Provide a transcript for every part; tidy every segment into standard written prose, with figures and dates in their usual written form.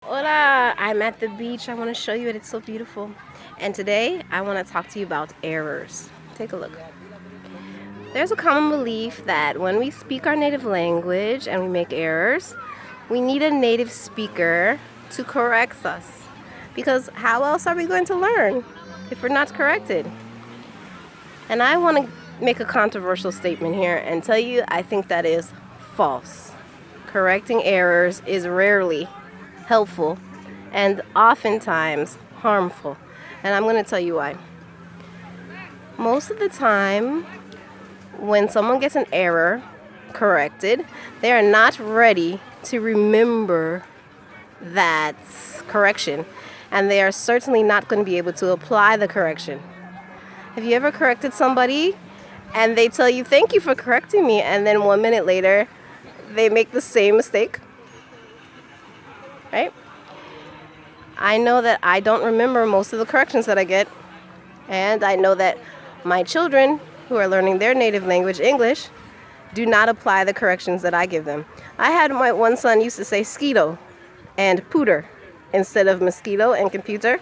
Hola, I'm at the beach. I want to show you it. It's so beautiful. And today I want to talk to you about errors. Take a look. There's a common belief that when we speak our native language and we make errors, we need a native speaker to correct us. Because how else are we going to learn if we're not corrected? And I want to make a controversial statement here and tell you I think that is false. Correcting errors is rarely helpful and oftentimes harmful. And I'm going to tell you why. Most of the time, when someone gets an error corrected, they are not ready to remember that correction. And they are certainly not going to be able to apply the correction. Have you ever corrected somebody and they tell you, "Thank you for correcting me," and then 1 minute later, they make the same mistake? Right? I know that I don't remember most of the corrections that I get, and I know that my children who are learning their native language, English, do not apply the corrections that I give them. I had my one son used to say skeeto and pooter instead of mosquito and computer,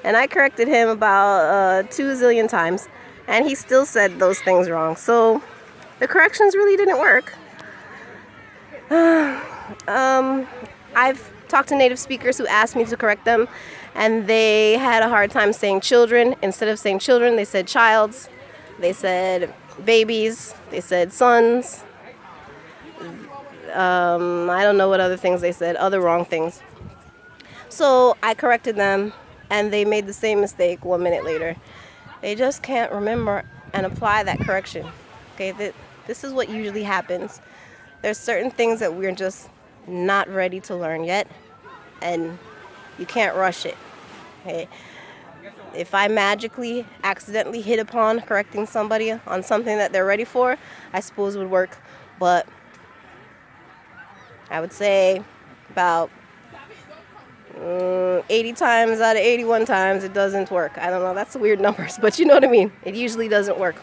and I corrected him about 2 zillion times, and he still said those things wrong. So the corrections really didn't work. I've talked to native speakers who asked me to correct them, and they had a hard time saying children. Instead of saying children, they said childs. They said babies. They said sons. I don't know what other things they said, other wrong things. So I corrected them, and they made the same mistake 1 minute later. They just can't remember and apply that correction. Okay, this is what usually happens. There's certain things that we're just not ready to learn yet, and you can't rush it. Okay? If I magically accidentally hit upon correcting somebody on something that they're ready for, I suppose it would work. But I would say about 80 times out of 81 times it doesn't work. I don't know, that's weird numbers, but you know what I mean. It usually doesn't work.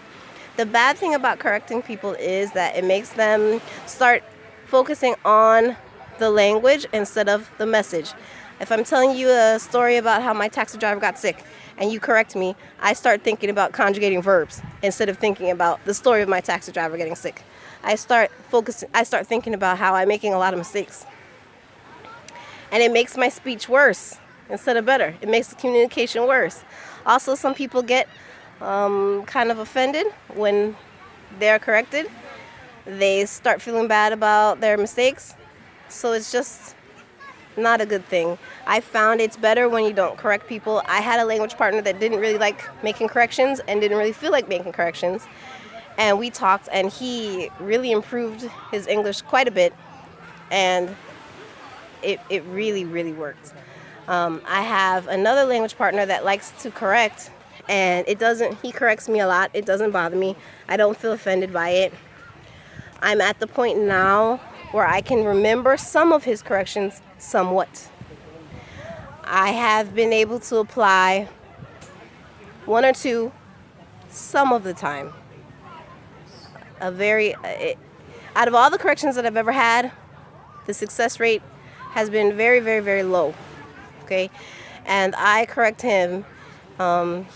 The bad thing about correcting people is that it makes them start focusing on the language instead of the message. If I'm telling you a story about how my taxi driver got sick and you correct me, I start thinking about conjugating verbs instead of thinking about the story of my taxi driver getting sick. I start thinking about how I'm making a lot of mistakes. And it makes my speech worse instead of better. It makes the communication worse. Also, some people get kind of offended when they're corrected. They start feeling bad about their mistakes. So it's just not a good thing. I found it's better when you don't correct people. I had a language partner that didn't really like making corrections and didn't really feel like making corrections. And we talked, and he really improved his English quite a bit. And it really, really worked. I have another language partner that likes to correct, and he corrects me a lot. It doesn't bother me. I don't feel offended by it. I'm at the point now where I can remember some of his corrections somewhat. I have been able to apply one or two some of the time. Out of all the corrections that I've ever had, the success rate has been very, very, very low. Okay, and I correct him.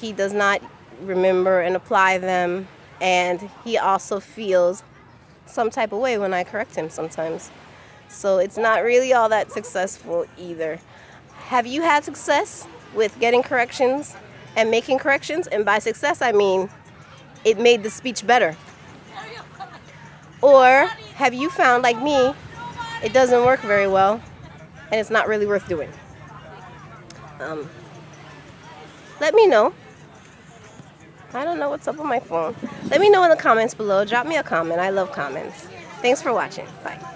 He does not remember and apply them, and he also feels some type of way when I correct him sometimes. So it's not really all that successful either. Have you had success with getting corrections and making corrections? And by success, I mean it made the speech better. Or have you found, like me, it doesn't work very well and it's not really worth doing? Let me know. I don't know what's up with my phone. Let me know in the comments below. Drop me a comment. I love comments. Thanks for watching. Bye.